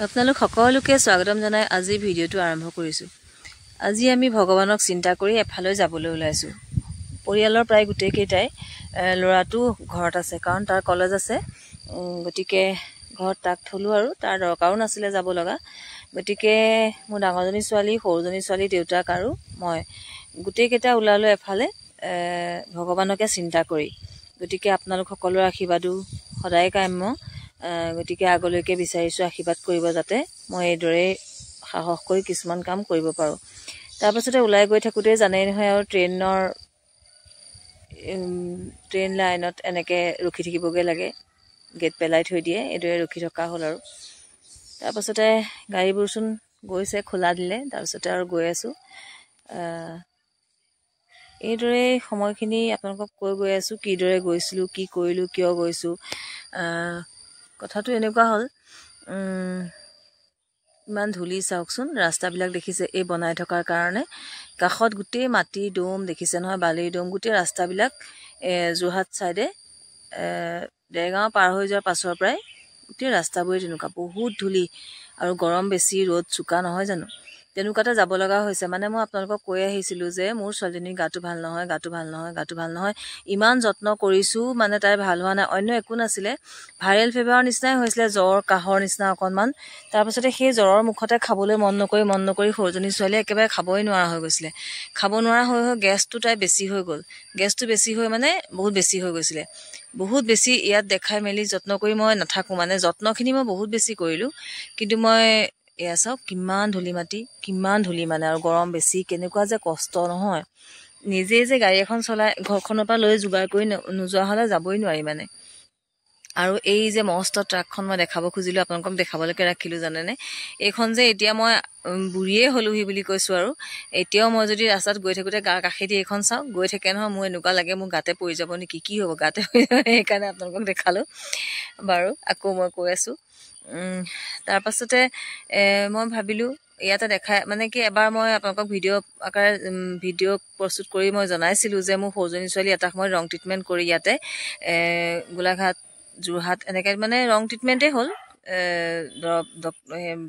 আপোনালোক সকলোকে স্বাগতম জনাই আজি ভিডিঅ'টো আৰম্ভ কৰিছোঁ। আজি আমি ভগৱানক চিন্তা কৰি এফালৈ যাবলৈ ওলাইছোঁ। পৰিয়ালৰ প্ৰায় গোটেইকেইটাই ল'ৰাটো ঘৰত আছে, কাৰণ তাৰ কলেজ আছে। গতিকে ঘৰত তাক থলোঁ আৰু তাৰ দৰকাৰো নাছিলে যাব লগা। গতিকে মোৰ ডাঙৰজনী ছোৱালী, সৰুজনী ছোৱালী, দেউতাক আৰু মই গোটেইকেইটা ওলালোঁ এফালে ভগৱানকে চিন্তা কৰি। গতিকে আপোনালোক সকলোৰে আশীৰ্বাদো সদায় কাম্য। গতিকে আগলৈকে বিচাৰিছোঁ আশীৰ্বাদ কৰিব, যাতে মই এইদৰে সাহস কৰি কিছুমান কাম কৰিব পাৰোঁ। তাৰপাছতে ওলাই গৈ থাকোঁতে জানেই নহয় আৰু ট্ৰেইন লাইনত এনেকৈ ৰখি থাকিবগৈ লাগে, গেট পেলাই থৈ দিয়ে, এইদৰে ৰখি থকা হ'ল আৰু। তাৰপাছতে গাড়ীবোৰচোন গৈছে, খোলা দিলে, তাৰপিছতে আৰু গৈ আছোঁ। এইদৰে সময়খিনি আপোনালোকক কৈ গৈ আছোঁ, কিদৰে গৈছিলোঁ, কি কৰিলোঁ, কিয় গৈছোঁ। কথাটো এনেকুৱা হ'ল, ইমান ধূলি চাওকচোন, ৰাস্তাবিলাক দেখিছে এই বনাই থকাৰ কাৰণে। কাষত গোটেই মাটিৰ দম দেখিছে নহয়, বালিৰ দম, গোটেই ৰাস্তাবিলাক যোৰহাট ছাইডে দেৰগাঁও পাৰ হৈ যোৱাৰ পাছৰ পৰাই গোটেই ৰাস্তাবোৰে তেনেকুৱা, বহুত ধূলি আৰু গৰম বেছি, ৰ'দ চোকা নহয় জানো, তেনেকুৱাতে যাব লগা হৈছে। মানে মই আপোনালোকক কৈ আহিছিলোঁ যে মোৰ ছোৱালীজনীৰ গাটো ভাল নহয়। ইমান যত্ন কৰিছোঁ, মানে তাই ভাল হোৱা নাই। অন্য একো নাছিলে, ভাইৰেল ফিভাৰৰ নিচিনাই হৈছিলে, জ্বৰ কাহৰ নিচিনা অকণমান। তাৰপাছতে সেই জ্বৰৰ মুখতে খাবলৈ মন নকৰি সৰুজনী ছোৱালীয়ে একেবাৰে খাবই নোৱাৰা হৈ গৈছিলে। খাব নোৱাৰা হৈ গেছটো তাই বেছি হৈ গ'ল। গেছটো বেছি হৈ মানে বহুত বেছি হৈ গৈছিলে, বহুত বেছি। ইয়াত দেখাই মেলি যত্ন কৰি মই নাথাকোঁ, মানে যত্নখিনি মই বহুত বেছি কৰিলোঁ, কিন্তু মই এয়া চাওক কিমান ধূলি মাটি, কিমান ধূলি মানে, আৰু গৰম বেছি, কেনেকুৱা যে কষ্ট নহয়। নিজেই যে গাড়ী এখন চলাই ঘৰখনৰ পৰা লৈ যোগাৰ কৰি নোযোৱা হ'লে যাবই নোৱাৰি মানে। আৰু এই যে মস্ত ট্ৰাকখন মই দেখাব খুজিলোঁ, আপোনালোকক দেখাবলৈকে ৰাখিলোঁ জানেনে। এইখন যে এতিয়া মই বুঢ়ীয়ে হ'লোহি বুলি কৈছোঁ, আৰু এতিয়াও মই যদি ৰাস্তাত গৈ থাকোঁতে গাৰ কাষেদি এইখন চাওঁ, গৈ থাকে নহয়, মোৰ এনেকুৱা লাগে মোৰ গাতে পৰি যাব নেকি, কি হ'ব গাতে পৰি যাব, সেইকাৰণে আপোনালোকক দেখালোঁ বাৰু। আকৌ মই কৈ আছোঁ, তাৰপাছতে মই ভাবিলোঁ ইয়াতে দেখাই, মানে কি এবাৰ মই আপোনালোকক ভিডিঅ' প্ৰস্তুত কৰি মই জনাইছিলোঁ যে মোৰ সৰুজনী ছোৱালী এটা সময়ত ৰং ট্ৰিটমেণ্ট কৰি ইয়াতে গোলাঘাট, যোৰহাট এনেকৈ মানে ৰং ট্ৰিটমেণ্টেই হ'ল।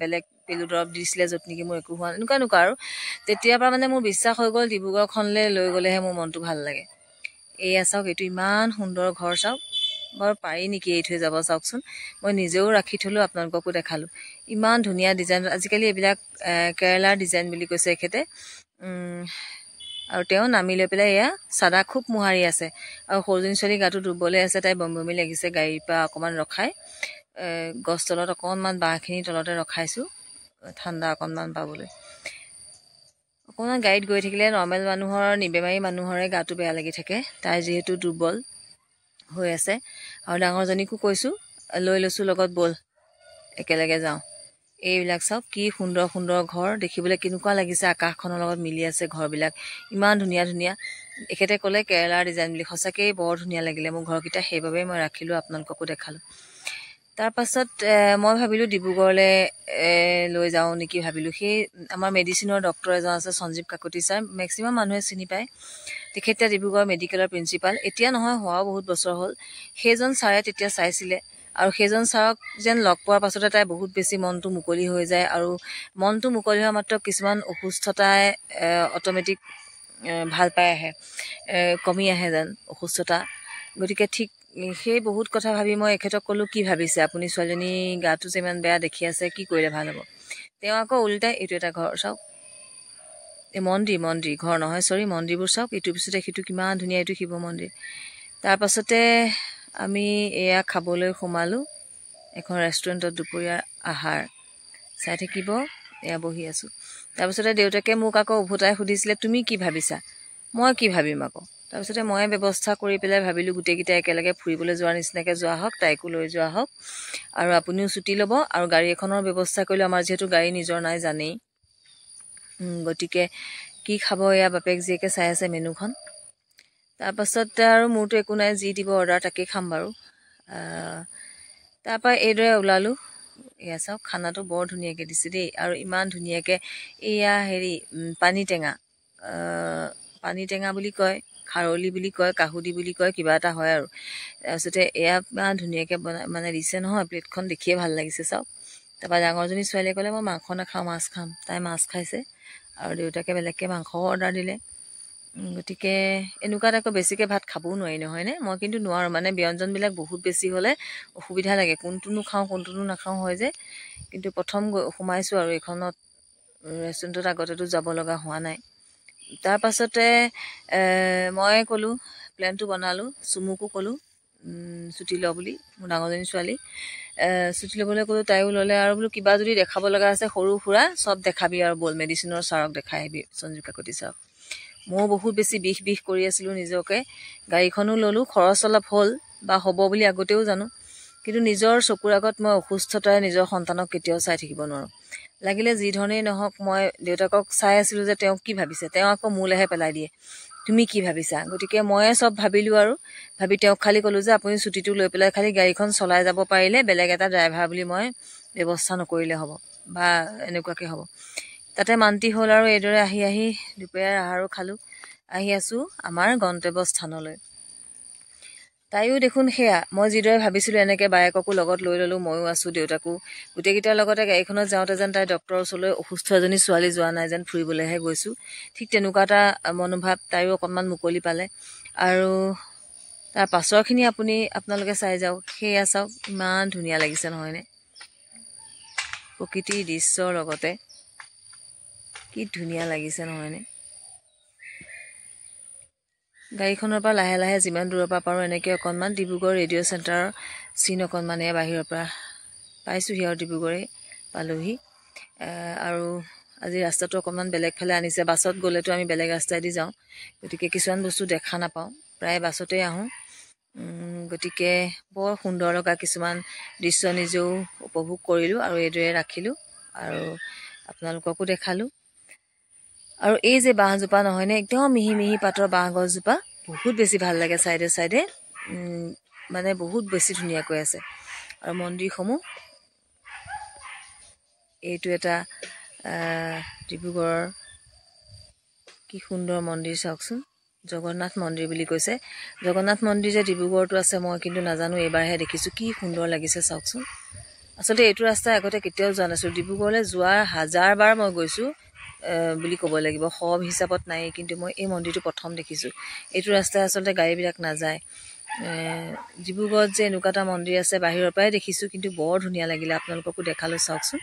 বেলেগ পেলু দৰৱ দিছিলে য'ত নেকি মোৰ একো হোৱা এনেকুৱা আৰু। তেতিয়াৰ পৰা মানে মোৰ বিশ্বাস হৈ গ'ল, ডিব্ৰুগড়খনলৈ লৈ গ'লেহে মোৰ মনটো ভাল লাগে। এয়া চাওক, এইটো ইমান সুন্দৰ ঘৰ চাওক, বাৰু পাৰি নেকি এৰি থৈ যাব, চাওকচোন। মই নিজেও ৰাখি থলোঁ, আপোনালোককো দেখালোঁ। ইমান ধুনীয়া ডিজাইন, আজিকালি এইবিলাক কেৰেলাৰ ডিজাইন বুলি কৈছে এখেতে। আৰু তেওঁ নামি লৈ পেলাই এয়া চাদা খুব মোহাৰি আছে, আৰু সৰুজনী ছোৱালী গাটো দুৰ্বলে আছে, তাই বমি লাগিছে। গাড়ীৰ পৰা অকণমান ৰখাই গছ তলত অকণমান বাঁহখিনিৰ তলতে ৰখাইছোঁ, ঠাণ্ডা অকণমান পাবলৈ। অকণমান গাড়ীত গৈ থাকিলে নৰ্মেল মানুহৰ, নিবেমাৰী মানুহৰে গাটো বেয়া লাগি থাকে। তাই যিহেতু দুৰ্বল হৈ আছে, আৰু ডাঙৰজনীকো কৈছোঁ, লৈ লৈছোঁ লগত, ব'ল একেলগে যাওঁ। এইবিলাক চাওক কি সুন্দৰ সুন্দৰ ঘৰ, দেখিবলৈ কেনেকুৱা লাগিছে, আকাশখনৰ লগত মিলি আছে ঘৰবিলাক, ইমান ধুনীয়া ধুনীয়া। এখেতে ক'লে কেৰেলাৰ ডিজাইন বুলি, সঁচাকৈয়ে বৰ ধুনীয়া লাগিলে মোৰ ঘৰকেইটা, সেইবাবেই মই ৰাখিলোঁ, আপোনালোককো দেখালোঁ। তাৰপাছত মই ভাবিলোঁ ডিব্ৰুগড়লৈ লৈ যাওঁ নেকি ভাবিলোঁ। সেই আমাৰ মেডিচিনৰ ডক্টৰ এজন আছে, সঞ্জীৱ কাকতি ছাৰ, মেক্সিমাম মানুহে চিনি পায়। তেখেতে ডিব্ৰুগড় মেডিকেলৰ প্ৰিন্সিপাল, এতিয়া নহয়, হোৱাও বহুত বছৰ হ'ল। সেইজন ছাৰে তেতিয়া চাইছিলে, আৰু সেইজন ছাৰক যেন লগ পোৱাৰ পাছতে তাই বহুত বেছি মনটো মুকলি হৈ যায়, আৰু মনটো মুকলি হোৱা মাত্ৰ কিছুমান অসুস্থতাই অট'মেটিক ভাল পাই আহে, কমি আহে যেন অসুস্থতা। গতিকে ঠিক সেই বহুত কথা ভাবি মই এখেতক ক'লোঁ, কি ভাবিছে আপুনি, ছোৱালীজনী গাটো যে ইমান বেয়া দেখি আছে, কি কৰিলে ভাল হ'ব। তেওঁ আকৌ উল্টাই, এইটো এটা ঘৰ চাওক, এই মন্দিৰ ঘৰ নহয়, চৰি, মন্দিৰবোৰ চাওক, ইটোৰ পিছতে সিটো কিমান ধুনীয়া, এইটো শিৱ মন্দিৰ। তাৰপাছতে আমি এয়া খাবলৈ সোমালোঁ এখন ৰেষ্টুৰেণ্টত, দুপৰীয়াৰ আহাৰ চাই থাকিব, এয়া বহি আছোঁ। তাৰপিছতে দেউতাকে মোক আকৌ উভতাই সুধিছিলে, তুমি কি ভাবিছা। মই কি ভাবিম আকৌ। তাৰপিছতে ময়ে ব্যৱস্থা কৰি পেলাই ভাবিলোঁ, গোটেইকেইটাই একেলগে ফুৰিবলৈ যোৱাৰ নিচিনাকৈ যোৱা হওক, তাইকো লৈ যোৱা হওক, আৰু আপুনিও ছুটি ল'ব, আৰু গাড়ী এখনৰ ব্যৱস্থা কৰিলোঁ। আমাৰ যিহেতু গাড়ী নিজৰ নাই জানেই, গতিকে কি খাব, এয়া বাপেক জীয়েকে চাই আছে মেনুখন। তাৰপাছতে আৰু মোৰতো একো নাই, যি দিব অৰ্ডাৰ তাকেই খাম বাৰু। তাৰপৰা এইদৰে ওলালোঁ। এয়া চাওক, খানাটো বৰ ধুনীয়াকৈ দিছে দেই, আৰু ইমান ধুনীয়াকৈ এয়া পানী টেঙা বুলি কয়, খাৰলি বুলি কয়, কাহুদি বুলি কয়, কিবা এটা হয় আৰু। তাৰপিছতে এয়া ইমান ধুনীয়াকৈ মানে দিছে নহয়, প্লেটখন দেখিয়ে ভাল লাগিছে চাওক। তাৰপৰা ডাঙৰজনী ছোৱালীয়ে ক'লে মই মাংস নাখাওঁ, মাছ খাম। তাই মাছ খাইছে আৰু দেউতাকে বেলেগকৈ মাংস অৰ্ডাৰ দিলে। গতিকে এনেকুৱাত আকৌ বেছিকৈ ভাত খাবও নোৱাৰি নহয়নে? মই কিন্তু নোৱাৰোঁ, মানে ব্যঞ্জনবিলাক বহুত বেছি হ'লে অসুবিধা লাগে, কোনটোনো খাওঁ কোনটোনো নাখাওঁ হয় যে। কিন্তু প্ৰথম সোমাইছোঁ আৰু এইখনত ৰেষ্টুৰেণ্টত, আগতেতো যাব লগা হোৱা নাই। তাৰ পাছতে মই ক'লোঁ, প্লেনটো বনালোঁ, চুমুকো ক'লোঁ ছুটি ল বুলি, মোৰ ডাঙৰজনী ছোৱালী ছুটি ল'বলৈ ক'লোঁ, তাইও ল'লে। আৰু বোলো কিবা যদি দেখাব লগা আছে সৰু সুৰা চব দেখাবি আৰু ব'ল, মেডিচিনৰ ছাৰক দেখাই আহিবি, সঞ্জীৱ কাকতি ছাৰক। ময়ো বহুত বেছি বিষ কৰি আছিলোঁ নিজকে। গাড়ীখনো ল'লোঁ, খৰচ অলপ হ'ল বা হ'ব বুলি আগতেও জানো, কিন্তু নিজৰ চকুৰ আগত মই অসুস্থতাৰে নিজৰ সন্তানক কেতিয়াও চাই থাকিব নোৱাৰোঁ। লাগিলে যি ধৰণেই নহওক, মই দেউতাকক চাই আছিলোঁ যে তেওঁ কি ভাবিছে, তেওঁ আকৌ মোলৈহে পেলাই দিয়ে, তুমি কি ভাবিছা? গতিকে ময়ে চব ভাবিলোঁ আৰু ভাবি তেওঁক খালি ক'লোঁ যে আপুনি ছুটিটো লৈ পেলাই খালি গাড়ীখন চলাই যাব পাৰিলে, বেলেগ এটা ড্ৰাইভাৰ বুলি মই ব্যৱস্থা নকৰিলে হ'ব বা এনেকুৱাকৈ হ'ব। তাতে মান্তি হ'ল আৰু এইদৰে আহি দুপৰীয়াৰ আহাৰো খালোঁ। আহি আছোঁ আমাৰ গন্তব্যস্থানলৈ। তাইও দেখোন সেয়া মই যিদৰে ভাবিছিলোঁ এনেকৈ বায়েককো লগত লৈ ল'লোঁ, ময়ো আছোঁ, দেউতাকো, গোটেইকেইটাৰ লগতে গাড়ীখনত যাওঁতে যেন তাই ডক্টৰৰ ওচৰলৈ অসুস্থ এজনী ছোৱালী যোৱা নাই, যেন ফুৰিবলৈহে গৈছোঁ, ঠিক তেনেকুৱা এটা মনোভাৱ। তাইও অকণমান মুকলি পালে। আৰু তাৰ পাছৰখিনি আপোনালোকে চাই যাওক, সেয়া চাওক, ইমান ধুনীয়া লাগিছে নহয়নে? প্ৰকৃতিৰ দৃশ্যৰ লগতে কি ধুনীয়া লাগিছে নহয়নে? গাড়ীখনৰ পৰা লাহে লাহে যিমান দূৰৰ পৰা পাৰোঁ এনেকৈ অকণমান ডিব্ৰুগড় ৰেডিঅ' চেণ্টাৰৰ চিন অকণমান এয়া বাহিৰৰ পৰা পাইছোঁহি আৰু ডিব্ৰুগড়ে পালোহি। আৰু আজি ৰাস্তাটো অকণমান বেলেগ ফালে আনিছে, বাছত গ'লেতো আমি বেলেগ ৰাস্তাইদি যাওঁ, গতিকে কিছুমান বস্তু দেখা নাপাওঁ, প্ৰায় বাছতেই আহোঁ। গতিকে বৰ সুন্দৰ লগা কিছুমান দৃশ্য নিজেও উপভোগ কৰিলোঁ আৰু এইদৰে ৰাখিলোঁ আৰু আপোনালোককো দেখালোঁ। আৰু এই যে বাঁহজোপা নহয়নে, একদম মিহি মিহি পাতৰ বাঁহ গছজোপা, বহুত বেছি ভাল লাগে চাইডে চাইডে, মানে বহুত বেছি ধুনীয়াকৈ আছে। আৰু মন্দিৰসমূহ, এইটো এটা ডিব্ৰুগড়ৰ কি সুন্দৰ মন্দিৰ চাওকচোন, জগন্নাথ মন্দিৰ বুলি কৈছে। জগন্নাথ মন্দিৰ যে ডিব্ৰুগড়তো আছে মই কিন্তু নাজানো, এইবাৰহে দেখিছোঁ, কি সুন্দৰ লাগিছে চাওকচোন। আচলতে এইটো ৰাস্তাই আগতে কেতিয়াও যোৱা নাছিলোঁ, ডিব্ৰুগড়লৈ যোৱাৰ 1000 বাৰ মই গৈছোঁ বুলি ক'ব লাগিব, সব হিচাপত নাই, কিন্তু মই এই মন্দিৰটো প্ৰথম দেখিছোঁ। এইটো ৰাস্তাই আচলতে গাড়ীবিলাক নাযায়। ডিব্ৰুগড়ত যে এনেকুৱা এটা মন্দিৰ আছে বাহিৰৰ পৰাই দেখিছোঁ, কিন্তু বৰ ধুনীয়া লাগিলে, আপোনালোককো দেখালোঁ চাওকচোন,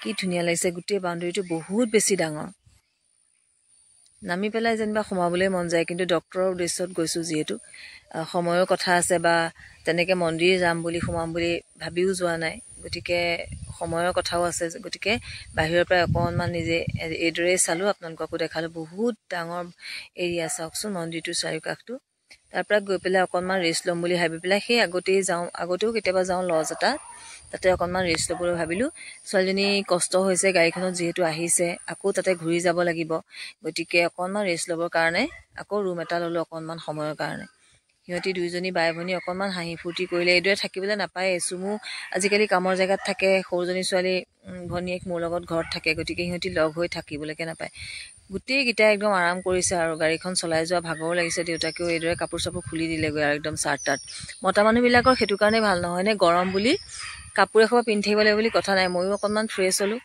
কি ধুনীয়া লাগিছে। গোটেই বাউণ্ডেৰীটো বহুত বেছি ডাঙৰ, নামি পেলাই যেনিবা সোমাবলৈ মন যায়, কিন্তু ডক্টৰৰ উদ্দেশ্যত গৈছোঁ যিহেতু, সময়ৰ কথা আছে বা তেনেকৈ মন্দিৰ যাম বুলি সোমাম বুলি ভাবিও যোৱা নাই, গতিকে সময়ৰ কথাও আছে, গতিকে বাহিৰৰ পৰাই অকণমান নিজে এইদৰেই চালোঁ, আপোনালোককো দেখালোঁ। বহুত ডাঙৰ এৰিয়া চাওকচোন মন্দিৰটোৰ চাৰিওকাষটো। তাৰপৰা গৈ পেলাই অকণমান ৰেষ্ট ল'ম বুলি ভাবি পেলাই সেই আগতেও কেতিয়াবা যাওঁ লজ এটা, তাতে অকণমান ৰেষ্ট ল'বলৈ ভাবিলোঁ। ছোৱালীজনী কষ্ট হৈছে গাড়ীখনত যিহেতু আহিছে, আকৌ তাতে ঘূৰি যাব লাগিব, গতিকে অকণমান ৰেষ্ট ল'বৰ কাৰণে আকৌ ৰুম এটা ল'লোঁ অকণমান সময়ৰ কাৰণে। সিহঁতি দুইজনী বাই ভনী অকণমান হাঁহি ফূৰ্তি কৰিলে, এইদৰে থাকিবলৈ নাপায়। চুমু আজিকালি কামৰ জেগাত থাকে, সৰুজনী ছোৱালী ভনীয়েক মোৰ লগত ঘৰত থাকে, গতিকে সিহঁতি লগ হৈ থাকিবলৈকে নাপায়। গোটেইকেইটাই একদম আৰাম কৰিছে আৰু গাড়ীখন চলাই যোৱা ভাগৰো লাগিছে। দেউতাকেও এইদৰে কাপোৰ চাপোৰ খুলি দিলেগৈ আৰু একদম চাৰ্ট তাৰ্ট। মতা মানুহবিলাকৰ সেইটো কাৰণেই ভাল নহয়নে, গৰম বুলি কাপোৰ এসোপা পিন্ধি থাকিব লাগিব বুলি কথা নাই। ময়ো অকণমান ফ্ৰেছ হ'লোঁ,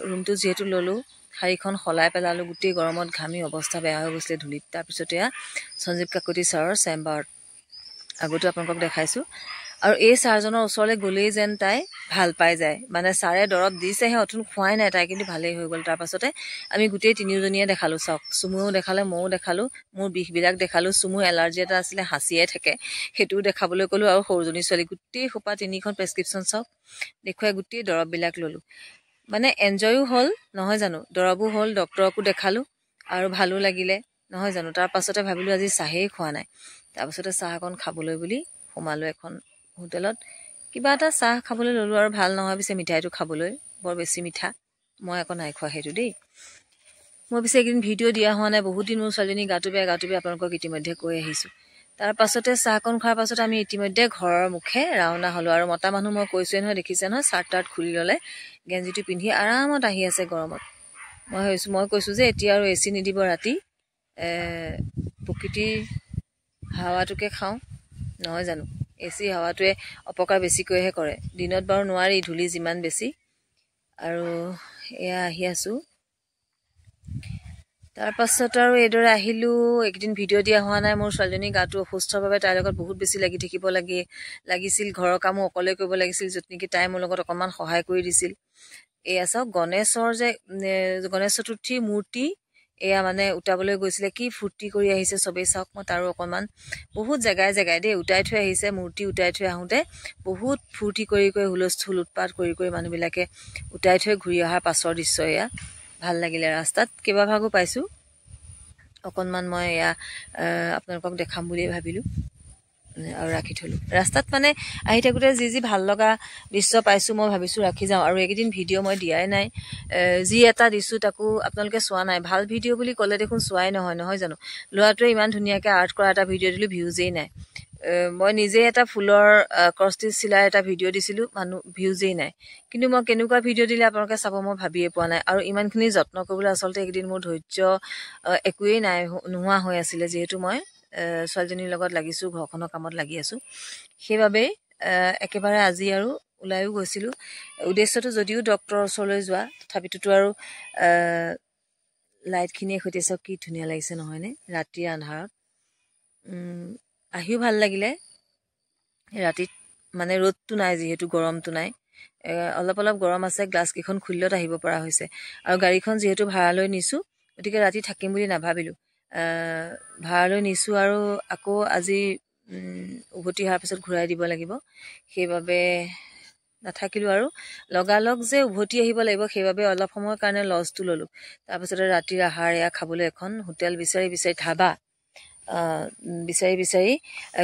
ৰুমটো যিহেতু ল'লোঁ, শাৰীখন সলাই পেলালোঁ, গোটেই গৰমত ঘামি অৱস্থা বেয়া হৈ গৈছিলে ধূলিত। তাৰপিছতে সঞ্জীৱ কাকতি ছাৰৰ চেম্বাৰত আগতো আপোনালোকক দেখাইছোঁ। আৰু এই ছাৰজনৰ ওচৰলৈ গ'লেই যেন তাই ভাল পাই যায়, মানে ছাৰে দৰৱ দিছেহে, অথোন খোৱাই নাই তাই, কিন্তু ভালেই হৈ গ'ল। তাৰপাছতে আমি গোটেই তিনিওজনীয়ে দেখালোঁ চাওক, চুমুৱেও দেখালে, ময়ো দেখালোঁ, মোৰ বিষবিলাক দেখালোঁ। চুমুৰ এলাৰ্জি এটা আছিলে, হাঁচিয়াই থাকে, সেইটোও দেখাবলৈ ক'লোঁ। আৰু সৰুজনী ছোৱালী গোটেই সোপা 3খন প্ৰেছক্ৰিপশ্যন চাওক দেখুৱাই গোটেই দৰৱবিলাক ল'লোঁ, মানে এনজয়ো হ'ল নহয় জানো, দৰৱো হ'ল, ডক্টৰকো দেখালোঁ আৰু ভালো লাগিলে নহয় জানো। তাৰপাছতে ভাবিলোঁ আজি চাহেই খোৱা নাই, তাৰপাছতে চাহ অকণ খাবলৈ বুলি সোমালোঁ এখন হোটেলত, কিবা এটা চাহ খাবলৈ ল'লোঁ আৰু ভাল নহয় পিছে মিঠাইটো খাবলৈ, বৰ বেছি মিঠা, মই আকৌ নাই খোৱা সেইটো দেই। মই পিছে এইকেইদিন ভিডিঅ' দিয়া হোৱা নাই, বহুত দিন মোৰ ছোৱালীজনী গাটো বেয়া আপোনালোকক ইতিমধ্যে কৈ আহিছোঁ। তাৰপাছতে চাহকণ খোৱাৰ পাছত আমি ইতিমধ্যে ঘৰৰ মুখে ৰাওনা হ'লোঁ। আৰু মতা মানুহ মই কৈছোঁৱে নহয়, দেখিছে নহয়, চাৰ্ট তাৰ্ট খুলি ল'লে, গেঞ্জিটো পিন্ধি আৰামত আহি আছে গৰমত। মই কৈছোঁ যে এতিয়া আৰু AC নিদিব ৰাতি, প্ৰকৃতিৰ হাৱাটোকে খাওঁ নহয় জানো। এচি হাৱাটোৱে অপকাৰ বেছিকৈহে কৰে দিনত বাৰু নোৱাৰি ধূলি যিমান বেছি আৰু এয়া আহি আছোঁ তাৰ পাছত আৰু এইদৰে আহিলোঁ একদিন ভিডিঅ' দিয়া হোৱা নাই মোৰ ছোৱালীজনীৰ গাটো অসুস্থৰ বাবে তাইৰ লগত বহুত বেছি লাগি থাকিব লাগিছিল ঘৰৰ কামো অকলে কৰিব লাগিছিল য'ত নেকি তাই মোৰ লগত অকণমান সহায় কৰি দিছিল এয়া চাওক গণেশৰ যে গণেশ চতুৰ্থীৰ মূৰ্তি এয়া মানে উটাবলৈ গৈছিলে কি ফূৰ্তি কৰি আহিছে চবেই চাওক মই তাৰো অকণমান বহুত জেগাই দেই উটাই থৈ আহিছে মূৰ্তি উটাই থৈ আহোঁতে বহুত ফূৰ্তি কৰি হুলস্থুল উৎপাত কৰি মানুহবিলাকে উটাই থৈ ঘূৰি অহাৰ পাছৰ দৃশ্য এয়া ভাল লাগিলে ৰাস্তাত কেইবাভাগো পাইছোঁ অকণমান মই এয়া আপোনালোকক দেখাম বুলিয়ে ভাবিলোঁ আৰু ৰাখি থলোঁ ৰাস্তাত মানে আহি থাকোঁতে যি ভাল লগা দৃশ্য পাইছোঁ মই ভাবিছোঁ ৰাখি যাওঁ আৰু এইকেইদিন ভিডিঅ' মই দিয়াই নাই যি এটা দিছোঁ তাকো আপোনালোকে চোৱা নাই ভাল ভিডিঅ' বুলি ক'লে দেখোন চোৱাই নহয় জানো ল'ৰাটোৱে ইমান ধুনীয়াকৈ আৰ্ট কৰা এটা ভিডিঅ' দিলোঁ ভিউজেই নাই মই নিজে এটা ফুলৰ ক্ৰষ্টিচ চিলাই এটা ভিডিঅ' দিছিলোঁ মানুহ ভিউজেই নাই কিন্তু মই কেনেকুৱা ভিডিঅ' দিলে আপোনালোকে চাব মই ভাবিয়ে পোৱা নাই আৰু ইমানখিনি যত্ন কৰিবলৈ আচলতে এইকেইদিন মোৰ ধৈৰ্য একোৱেই নাই নোহোৱা হৈ আছিলে যিহেতু মই ছোৱালীজনীৰ লগত লাগিছোঁ ঘৰখনৰ কামত লাগি আছোঁ সেইবাবেই একেবাৰে আজি আৰু ওলাইও গৈছিলোঁ উদ্দেশ্যটো যদিও ডক্তৰৰ ওচৰলৈ যোৱা তথাপিতো আৰু লাইটখিনিয়ে সৈতে চাওক কি ধুনীয়া লাগিছে নহয়নে ৰাতিৰ আন্ধাৰত আহিও ভাল লাগিলে ৰাতিত মানে ৰ'দটো নাই যিহেতু গৰমটো নাই অলপ গৰম আছে গ্লাছকেইখন খুলিলত আহিব পৰা হৈছে আৰু গাড়ীখন যিহেতু ভাড়ালৈ নিছোঁ গতিকে ৰাতি থাকিম বুলি নাভাবিলোঁ ভাড়ালৈ নিছোঁ আৰু আকৌ আজি উভতি অহাৰ পিছত ঘূৰাই দিব লাগিব সেইবাবে নাথাকিলোঁ আৰু লগালগ যে উভতি আহিব লাগিব সেইবাবে অলপ সময়ৰ কাৰণে লজটো ল'লোঁ তাৰপিছতে ৰাতিৰ আহাৰ এয়া খাবলৈ এখন হোটেল বিচাৰি ধাবা বিচাৰি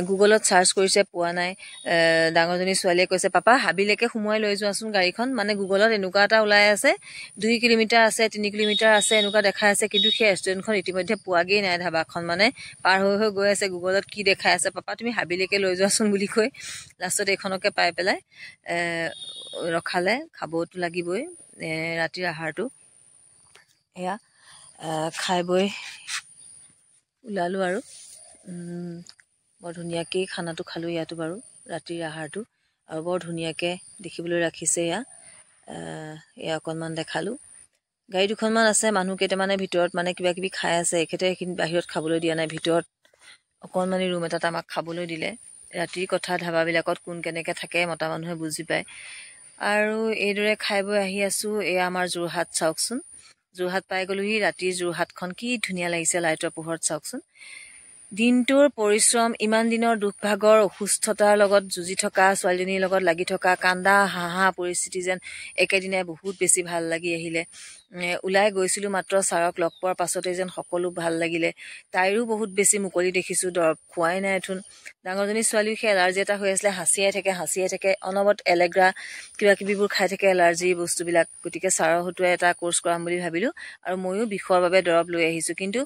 গুগলত চাৰ্চ কৰিছে পোৱা নাই ডাঙৰজনী ছোৱালীয়ে কৈছে পাপা হাবিলৈকে সোমোৱাই লৈ যোৱাচোন গাড়ীখন মানে গুগলত এনেকুৱা এটা ওলাই আছে 2 কিলোমিটাৰ আছে 3 কিলোমিটাৰ আছে এনেকুৱা দেখাই আছে কিন্তু সেই ৰেষ্টুৰেণ্টখন ইতিমধ্যে পোৱাগেই নাই ধাবাখন মানে পাৰ হৈ গৈ আছে গুগলত কি দেখাই আছে পাপা তুমি হাবিলৈকে লৈ যোৱাচোন বুলি কৈ লাষ্টত এইখনকে পাই পেলাই ৰখালে খাবতো লাগিবই ৰাতিৰ আহাৰটো এয়া খাই বৈ ওলালোঁ আৰু বৰ ধুনীয়াকৈ খানাটো খালোঁ ইয়াতো বাৰু ৰাতিৰ আহাৰটো আৰু বৰ ধুনীয়াকৈ দেখিবলৈ ৰাখিছে এয়া অকণমান দেখালোঁ গাড়ী দুখনমান আছে মানুহ কেইটামানে ভিতৰত মানে কিবা কিবি খাই আছে এখেতে সেইখিনি বাহিৰত খাবলৈ দিয়া নাই ভিতৰত অকণমানি ৰুম এটাত আমাক খাবলৈ দিলে ৰাতিৰ কথা ধাবাবিলাকত কোন কেনেকৈ থাকে মতা মানুহে বুজি পায় আৰু এইদৰে খাই বৈ আহি আছোঁ এয়া আমাৰ যোৰহাট চাওকচোন যোৰহাট পাই গ'লোহি ৰাতিৰ যোৰহাটখন কি ধুনীয়া লাগিছে লাইটৰ পোহৰত চাওকচোন দিনটোৰ পৰিশ্ৰম ইমান দিনৰ দুখ ভাগৰ অসুস্থতাৰ লগত যুঁজি থকা ছোৱালীজনীৰ লগত লাগি থকা কান্দা হাঁহা পৰিস্থিতি যেন একেদিনাই বহুত বেছি ভাল লাগি আহিলে ওলাই গৈছিলোঁ মাত্ৰ ছাৰক লগ পোৱাৰ পাছতে যেন সকলো ভাল লাগিলে তাইৰো বহুত বেছি মুকলি দেখিছোঁ দৰৱ খোৱাই নাই থোন ডাঙৰজনী ছোৱালীও সেই এলাৰ্জি এটা হৈ আছিলে হাঁচিয়াই থাকে অনবৰত এলেগ্ৰা কিবা কিবিবোৰ খাই থাকে এলাৰ্জিৰ বস্তুবিলাক গতিকে ছাৰৰ হতুৱাই এটা কোৰ্চ কৰাম বুলি ভাবিলোঁ আৰু ময়ো বিষৰ বাবে দৰৱ লৈ আহিছোঁ কিন্তু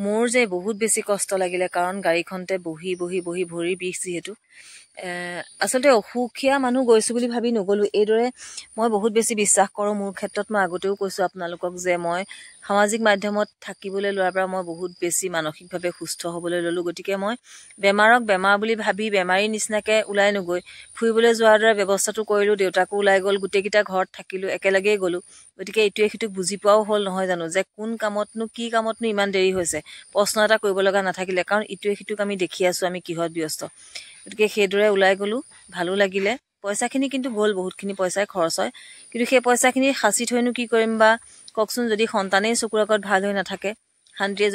মোৰ যে বহুত বেছি কষ্ট লাগিলে কাৰণ গাড়ীখনতে বহি ভৰি বিষ যিহেতু আচলতে অসুখীয়া মানুহ গৈছোঁ বুলি ভাবি নগ'লোঁ এইদৰে মই বহুত বেছি বিশ্বাস কৰোঁ মোৰ ক্ষেত্ৰত মই আগতেও কৈছোঁ আপোনালোকক যে মই সামাজিক মাধ্যমত থাকিবলৈ লোৱাৰ পৰা মই বহুত বেছি মানসিকভাৱে সুস্থ হ'বলৈ ল'লোঁ গতিকে মই বেমাৰক বেমাৰ বুলি ভাবি বেমাৰীৰ নিচিনাকৈ ওলাই নগৈ ফুৰিবলৈ যোৱাৰ দৰে ব্যৱস্থাটো কৰিলোঁ দেউতাকো ওলাই গ'ল গোটেইকেইটা ঘৰত থাকিলোঁ একেলগেই গ'লোঁ গতিকে ইটোৱে সিটোক বুজি পোৱাও হ'ল নহয় জানো যে কোন কামতনো কি কামতনো ইমান দেৰি হৈছে প্ৰশ্ন এটা কৰিব লগা নাথাকিলে কাৰণ ইটোৱে সিটোক আমি দেখি আছোঁ আমি কিহত ব্যস্ত গতিকে সেইদৰে ওলাই গ'লোঁ ভালো লাগিলে পইচাখিনি কিন্তু গ'ল বহুতখিনি পইচাই খৰচ হয় কিন্তু সেই পইচাখিনি সাঁচি থৈনো কি কৰিম বা কওকচোন যদি সন্তানেই চকুৰ আগত ভাল হৈ নাথাকে শান্তিয়ে